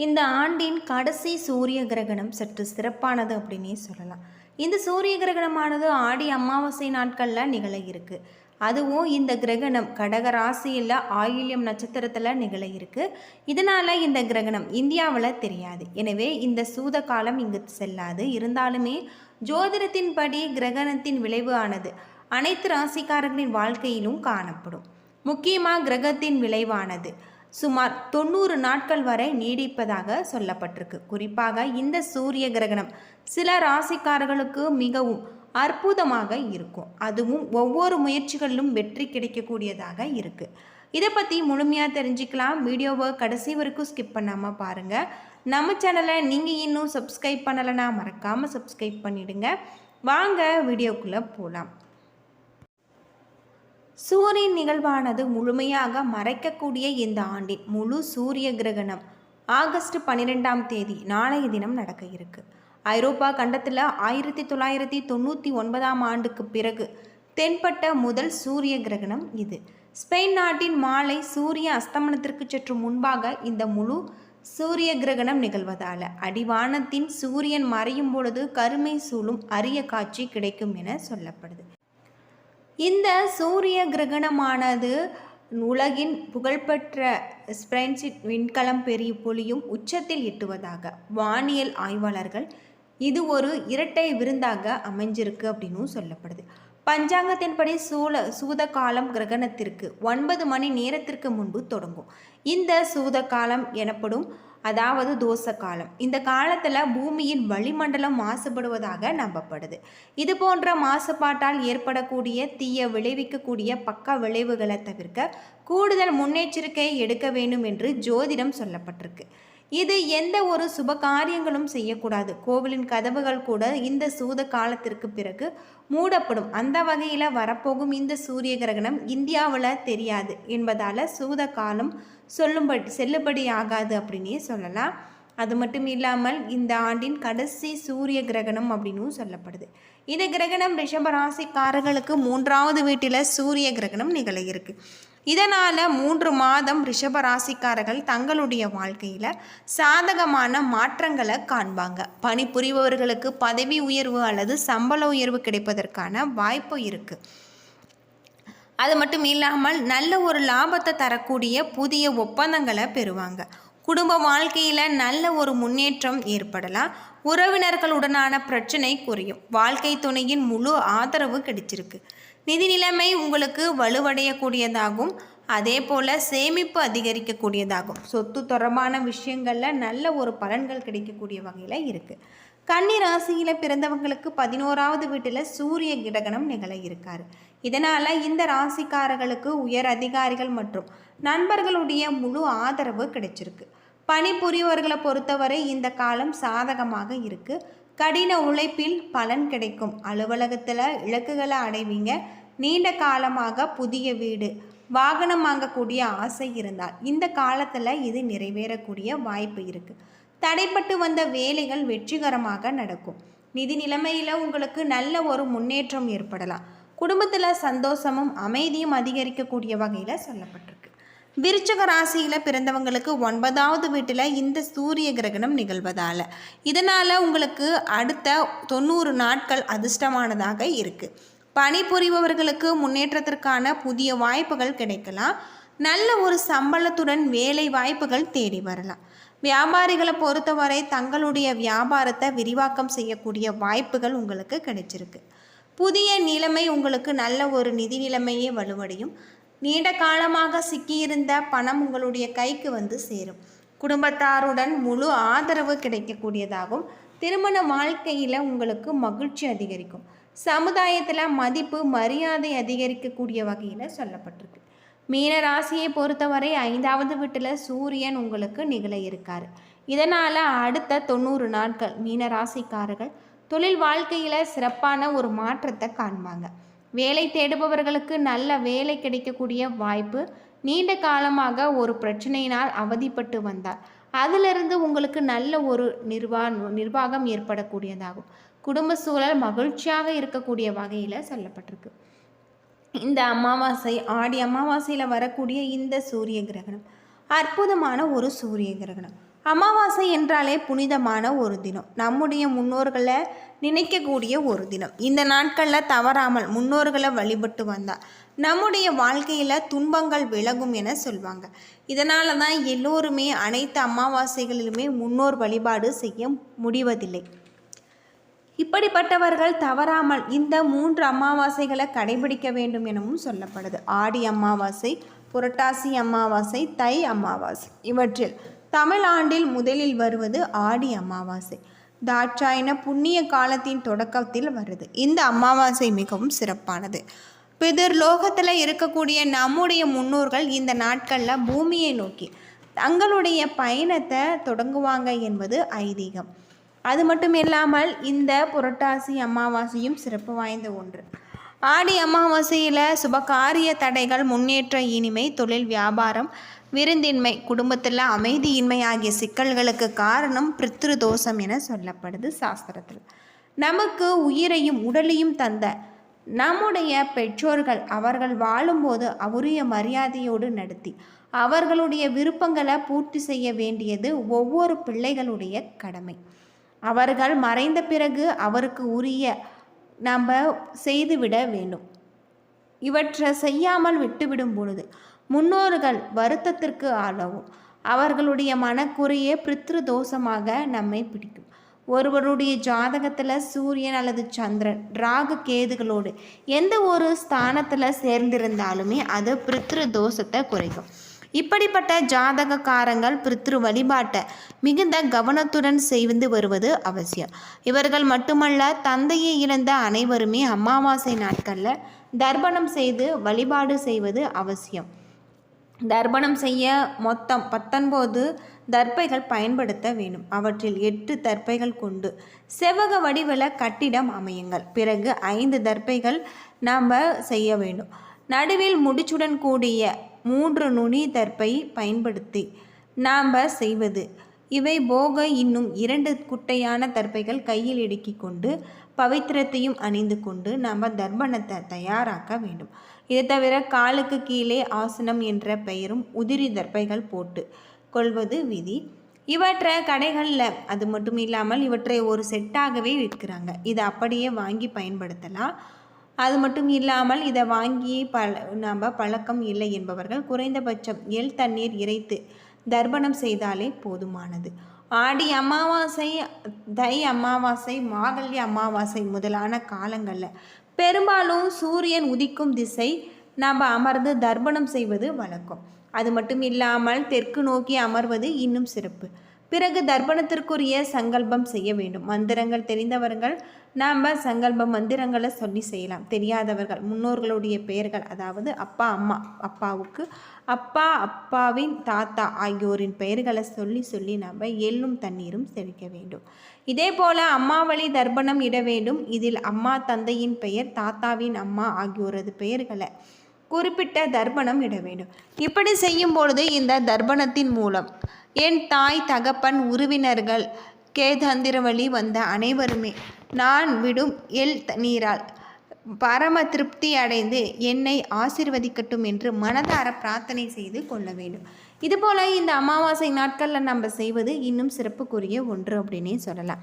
இந்த ஆண்டின் கடைசி சூரிய கிரகணம் சற்று சிறப்பானது அப்படின்னே சொல்லலாம். இந்த சூரிய கிரகணமானது ஆடி அமாவாசை நாட்களில் நிகழ இருக்கு. அதுவும் இந்த கிரகணம் கடக ராசியில் ஆயில்யம் நட்சத்திரத்தில் நிகழ இருக்கு. இதனால் இந்த கிரகணம் இந்தியாவில் தெரியாது. எனவே இந்த சூத காலம் இங்கு செல்லாது. இருந்தாலுமே ஜோதிடத்தின்படி கிரகணத்தின் விளைவு ஆனது அனைத்து ராசிக்காரர்களின் வாழ்க்கையிலும் காணப்படும். முக்கியமாக கிரகத்தின் விளைவானது சுமார் 90 நாட்கள் வரை நீடிப்பதாக சொல்லப்பட்டிருக்கு. குறிப்பாக இந்த சூரிய கிரகணம் சில ராசிக்காரர்களுக்கு மிகவும் அற்புதமாக இருக்கும். அதுவும் ஒவ்வொரு முயற்சிகளிலும் வெற்றி கிடைக்கக்கூடியதாக இருக்குது. இதை பற்றி முழுமையாக தெரிஞ்சுக்கலாம். வீடியோவை கடைசி வரைக்கும் ஸ்கிப் பண்ணாமல் பாருங்கள். நம்ம சேனலை நீங்கள் இன்னும் சப்ஸ்கிரைப் பண்ணலைன்னா மறக்காமல் சப்ஸ்கிரைப் பண்ணிவிடுங்க. வாங்க வீடியோக்குள்ளே போகலாம். சூரியன் நிகழ்வானது முழுமையாக மறைக்கக்கூடிய இந்த ஆண்டின் முழு சூரிய கிரகணம் ஆகஸ்ட் 12ஆம் தேதி நாளைய தினம் நடக்க இருக்கு. ஐரோப்பா கண்டத்தில் 1999ஆம் ஆண்டுக்கு பிறகு தென்பட்ட முதல் சூரிய கிரகணம் இது. ஸ்பெயின் நாட்டின் மாலை சூரிய அஸ்தமனத்திற்கு சற்று முன்பாக இந்த முழு சூரிய கிரகணம் நிகழ்வதால் அடிவானத்தின் சூரியன் மறையும் பொழுது கருமை சூழும் அரிய காட்சி கிடைக்கும் என சொல்லப்படுது. இந்த சூரிய கிரகணமானது உலகின் புகழ்பெற்ற ஸ்பிரென்சிட் விண்கலம் பெரிய பொலியும் உச்சத்தில் எட்டுவதாக வானியல் ஆய்வாளர்கள் இது ஒரு இரட்டை விருந்தாக அமைஞ்சிருக்கு அப்படின்னு சொல்லப்படுது. பஞ்சாங்கத்தின்படி சூத காலம் கிரகணத்திற்கு 9 மணி நேரத்திற்கு முன்பு தொடங்கும். இந்த சூத காலம் எனப்படும், அதாவது தோச காலம். இந்த காலத்தில் பூமியின் வளிமண்டலம் மாசுபடுவதாக நம்பப்படுது. இது போன்ற மாசுபாட்டால் ஏற்படக்கூடிய தீய விளைவிக்கக்கூடிய பக்க விளைவுகளை தவிர்க்க கூடுதல் முன்னெச்சரிக்கை எடுக்க வேண்டும் என்று ஜோதிடம் சொல்லப்பட்டிருக்கு. இது எந்த ஒரு சுப காரியங்களும் செய்யக்கூடாது. கோவிலின் கதவுகள் கூட இந்த சூத காலத்திற்கு பிறகு மூடப்படும். அந்த வகையில் வரப்போகும் இந்த சூரிய கிரகணம் இந்தியாவில் தெரியாது என்பதால் சூத காலம் செல்லுபடி ஆகாது அப்படின்னே சொல்லலாம். அது மட்டும் இல்லாமல் இந்த ஆண்டின் கடைசி சூரிய கிரகணம் அப்படின்னு சொல்லப்படுது. இந்த கிரகணம் ரிஷபராசிக்காரர்களுக்கு 3வது வீட்டில் சூரிய கிரகணம் நிகழ இருக்கு. இதனால் 3 மாதம் ரிஷபராசிக்காரர்கள் தங்களுடைய வாழ்க்கையில் சாதகமான மாற்றங்களை காண்பாங்க. பணிபுரிபவர்களுக்கு பதவி உயர்வு அல்லது சம்பள உயர்வு கிடைப்பதற்கான வாய்ப்பு இருக்குது. அது மட்டும் இல்லாமல் நல்ல ஒரு லாபத்தை தரக்கூடிய புதிய ஒப்பந்தங்களை பெறுவாங்க. குடும்ப வாழ்க்கையில் நல்ல ஒரு முன்னேற்றம் ஏற்படலாம். உறவினர்களுடனான பிரச்சனை குறையும். வாழ்க்கை துணையின் முழு ஆதரவு கிடைச்சிருக்கு. நிதி நிலைமை உங்களுக்கு வலுவடையக்கூடியதாகும். அதே போல் சேமிப்பு அதிகரிக்கக்கூடியதாகும். சொத்து தொடர்பான விஷயங்களில் நல்ல ஒரு பலன்கள் கிடைக்கக்கூடிய வகையில் இருக்குது. கன்னி ராசியில் பிறந்தவங்களுக்கு 11வது வீட்டில் சூரிய கிரகணம் நிகழ இருக்காரு. இதனால் இந்த ராசிக்காரர்களுக்கு உயர் அதிகாரிகள் மற்றும் நண்பர்களுடைய முழு ஆதரவு கிடைச்சிருக்கு. பணிபுரிவர்களை பொறுத்தவரை இந்த காலம் சாதகமாக இருக்குது. கடின உழைப்பில் பலன் கிடைக்கும். அலுவலகத்தில் இலக்குகளை அடைவீங்க. நீண்ட காலமாக புதிய வீடு வாகனம் வாங்கக்கூடிய ஆசை இருந்தால் இந்த காலத்தில் இது நிறைவேறக்கூடிய வாய்ப்பு இருக்குது. தடைப்பட்டு வந்த வேலைகள் வெற்றிகரமாக நடக்கும். நிதி நிலைமையில் உங்களுக்கு நல்ல ஒரு முன்னேற்றம் ஏற்படலாம். குடும்பத்தில் சந்தோஷமும் அமைதியும் அதிகரிக்கக்கூடிய வகையில் சொல்லப்பட்டிருக்கு. விருச்சிக ராசியில் பிறந்தவங்களுக்கு 9வது வீட்டில் இந்த சூரிய கிரகணம் நிகழ்வதால் இதனால் உங்களுக்கு அடுத்த 90 நாட்கள் அதிர்ஷ்டமானதாக இருக்குது. பணிபுரிபவர்களுக்கு முன்னேற்றத்திற்கான புதிய வாய்ப்புகள் கிடைக்கலாம். நல்ல ஒரு சம்பளத்துடன் வேலை வாய்ப்புகள் தேடி வரலாம். வியாபாரிகளை பொறுத்தவரை தங்களுடைய வியாபாரத்தை விரிவாக்கம் செய்யக்கூடிய வாய்ப்புகள் உங்களுக்கு கிடைச்சிருக்கு. புதிய நிலைமை உங்களுக்கு நல்ல ஒரு நிதி நிலைமையே வலுவடையும். நீண்ட காலமாக சிக்கியிருந்த பணம் உங்களுடைய கைக்கு வந்து சேரும். குடும்பத்தாருடன் முழு ஆதரவு கிடைக்கக்கூடியதாகும். திருமண வாழ்க்கையில் உங்களுக்கு மகிழ்ச்சி அதிகரிக்கும். சமுதாயத்தில் மதிப்பு மரியாதை அதிகரிக்கக்கூடிய வகையில் சொல்லப்பட்டிருக்கு. மீன ராசியை பொறுத்தவரை 5வது வீட்டில் சூரியன் உங்களுக்கு நிகழ இருக்கார். இதனால் அடுத்த 90 நாட்கள் மீன ராசிக்காரர்கள் தொழில் வாழ்க்கையில் சிறப்பான ஒரு மாற்றத்தை காண்பாங்க. வேலை தேடுபவர்களுக்கு நல்ல வேலை கிடைக்கக்கூடிய வாய்ப்பு. நீண்ட காலமாக ஒரு பிரச்சனையினால் அவதிப்பட்டு வந்தார் அதிலிருந்து உங்களுக்கு நல்ல ஒரு நிர்வாகம் ஏற்படக்கூடியதாகும். குடும்ப சூழல் மகிழ்ச்சியாக இருக்கக்கூடிய வகையில் சொல்லப்பட்டிருக்கு. இந்த அமாவாசை ஆடி அமாவாசையில் வரக்கூடிய இந்த சூரிய கிரகணம் அற்புதமான ஒரு சூரிய கிரகணம். அமாவாசை என்றாலே புனிதமான ஒரு தினம், நம்முடைய முன்னோர்களை நினைக்கக்கூடிய ஒரு தினம். இந்த நாட்களில் தவறாமல் முன்னோர்களை வழிபட்டு வந்தால் நம்முடைய வாழ்க்கையில் துன்பங்கள் விலகும் என சொல்வாங்க. இதனால தான் எல்லோருமே அனைத்து அமாவாசைகளிலுமே முன்னோர் வழிபாடு செய்ய முடிவதில்லை. இப்படிப்பட்டவர்கள் தவறாமல் இந்த 3 அமாவாசைகளை கடைபிடிக்க வேண்டும் எனவும் சொல்லப்படுது. ஆடி அமாவாசை, புரட்டாசி அமாவாசை, தை அமாவாசை. இவற்றில் தமிழ் ஆண்டில் முதலில் வருவது ஆடி அமாவாசை. தாட்சாயன புண்ணிய காலத்தின் தொடக்கத்தில் வருது. இந்த அமாவாசை மிகவும் சிறப்பானது. பிதர்லோகத்தில் இருக்கக்கூடிய நம்முடைய முன்னோர்கள் இந்த நாட்களில் பூமியை நோக்கி தங்களுடைய பயணத்தை தொடங்குவாங்க என்பது ஐதீகம். அது மட்டும் இல்லாமல் இந்த புரட்டாசி அமாவாசையும் சிறப்பு வாய்ந்த ஒன்று. ஆடி அமாவாசையில் சுபகாரிய தடைகள், முன்னேற்ற இனிமை, தொழில் வியாபாரம், விருந்தின்மை, குடும்பத்தில் அமைதியின்மை ஆகிய சிக்கல்களுக்கு காரணம் பித்ரு தோஷம் என சொல்லப்படுது சாஸ்திரத்தில். நமக்கு உயிரையும் உடலையும் தந்த நம்முடைய பெற்றோர்கள் அவர்கள் வாழும்போது உரிய மரியாதையோடு நடத்தி அவர்களுடைய விருப்பங்களை பூர்த்தி செய்ய வேண்டியது ஒவ்வொரு பிள்ளைகளுடைய கடமை. அவர்கள் மறைந்த பிறகு அவருக்கு உரிய நாம் செய்துவிட வேண்டும். இவற்றை செய்யாமல் விட்டுவிடும் பொழுது முன்னோர்கள் வருத்தத்திற்கு ஆளாகும். அவர்களுடைய மனக்குறையே பித்ரு தோஷமாக நம்மை பிடிக்கும். ஒருவருடைய ஜாதகத்தில் சூரியன் அல்லது சந்திரன் ராகு கேதுகளோடு எந்த ஒரு ஸ்தானத்தில் சேர்ந்திருந்தாலுமே அது பித்ரு தோஷத்தை குறைக்கும். இப்படிப்பட்ட ஜாதகக்காரங்கள் பித்ரு வழிபாட்டை மிகுந்த கவனத்துடன் செய்து வருவது அவசியம். இவர்கள் மட்டுமல்ல, தந்தையை இழந்த அனைவருமே அமாவாசை நாட்களில் தர்ப்பணம் செய்து வழிபாடு செய்வது அவசியம். தர்ப்பணம் செய்ய மொத்தம் 19 தர்ப்பைகள் பயன்படுத்த வேண்டும். அவற்றில் 8 தர்ப்பைகள் கொண்டு செவ்வக வடிவில் கட்டிடம் அமையுங்கள். பிறகு 5 தர்ப்பைகள் நாம் செய்ய வேண்டும். நடுவில் முடிச்சுடன் கூடிய 3 நுனி தர்ப்பை பயன்படுத்தி நாம் செய்வது. இவை போக இன்னும் 2 குட்டையான தர்ப்பைகள் கையில் இடுக்கி கொண்டு பவித்திரத்தையும் அணிந்து கொண்டு நாம் தர்ப்பணத்தை தயாராக்க வேண்டும். இதை தவிர காலுக்கு கீழே ஆசனம் என்ற பெயரும் உதிரி தர்ப்பைகள் போட்டு கொள்வது விதி. இவற்றை கடைகளில் அது மட்டும் இல்லாமல் இவற்றை ஒரு செட்டாகவே விற்கிறாங்க. இதை அப்படியே வாங்கி பயன்படுத்தலாம். அது மட்டும் இல்லாமல் இதை வாங்கி நாம் பழக்கம் இல்லை என்பவர்கள் குறைந்தபட்சம் எள் தண்ணீர் இறைத்து தர்ப்பணம் செய்தாலே போதுமானது. ஆடி அமாவாசை, தை அமாவாசை, மாகல்ய அமாவாசை முதலான காலங்களில் பெரும்பாலும் சூரியன் உதிக்கும் திசை நாம் அமர்ந்து தர்ப்பணம் செய்வது வழக்கம். அது மட்டும் இல்லாமல் தெற்கு நோக்கி அமர்வது இன்னும் சிறப்பு. பிறகு தர்ப்பணத்திற்குரிய சங்கல்பம் செய்ய வேண்டும். மந்திரங்கள் தெரிந்தவர்கள் நாம் சங்கல்ப மந்திரங்களை சொல்லி செய்யலாம். தெரியாதவர்கள் முன்னோர்களுடைய பெயர்கள், அதாவது அப்பா அம்மா, அப்பாவுக்கு அப்பா, அப்பாவின் தாத்தா ஆகியோரின் பெயர்களை சொல்லி நாம் எள்ளும் தண்ணீரும் செலுத்த வேண்டும். இதே போல அம்மாவளி தர்ப்பணம் இட வேண்டும். இதில் அம்மா தந்தையின் பெயர், தாத்தாவின் அம்மா ஆகியோரது பெயர்களை குறிப்பிட்ட தர்ப்பணம் இட வேண்டும். இப்படி செய்யும் பொழுது இந்த தர்ப்பணத்தின் மூலம் என் தாய், தகப்பன், உறவினர்கள், கேதந்திர வழி வந்த அனைவருமே நான் விடும் எள் நீரால் பரம திருப்தி அடைந்து என்னை ஆசீர்வதிக்கட்டும் என்று மனதார பிரார்த்தனை செய்து கொள்ள வேண்டும். இதுபோல் இந்த அமாவாசை நாட்களில் நம்ம செய்வது இன்னும் சிறப்புக்குரிய ஒன்று அப்படின்னே சொல்லலாம்.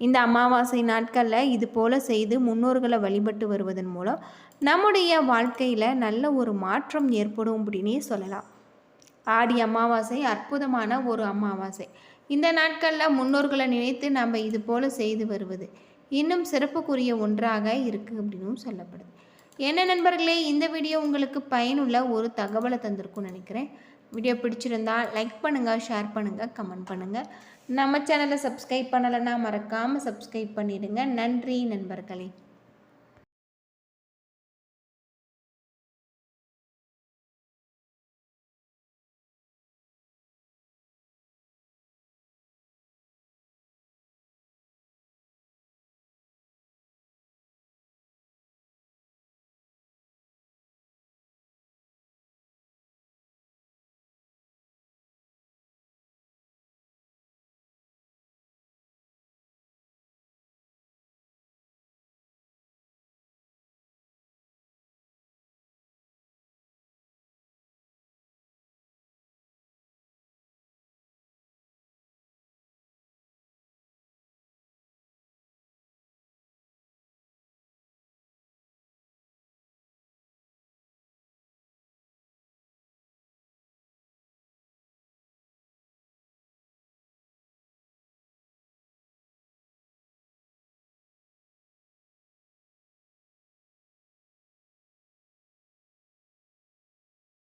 இந்த அமாவாசை நாட்களில் இது போல் செய்து முன்னோர்களை வழிபட்டு வருவதன் மூலம் நம்முடைய வாழ்க்கையில் நல்ல ஒரு மாற்றம் ஏற்படும் அப்படின்னே சொல்லலாம். ஆடி அமாவாசை அற்புதமான ஒரு அமாவாசை. இந்த நாட்களில் முன்னோர்களை நினைத்து நம்ம இது போல் செய்து வருவது இன்னும் சிறப்புக்குரிய ஒன்றாக இருக்குது அப்படின்னும் சொல்லப்படுது. என்ன நண்பர்களே, இந்த வீடியோ உங்களுக்கு பயனுள்ள ஒரு தகவலை தந்திருக்கும்னு நினைக்கிறேன். வீடியோ பிடிச்சிருந்தால் லைக் பண்ணுங்கள், ஷேர் பண்ணுங்கள், கமெண்ட் பண்ணுங்கள். நம்ம சேனலை சப்ஸ்கிரைப் பண்ணலைன்னா மறக்காமல் சப்ஸ்கிரைப் பண்ணிடுங்க. நன்றி நண்பர்களே.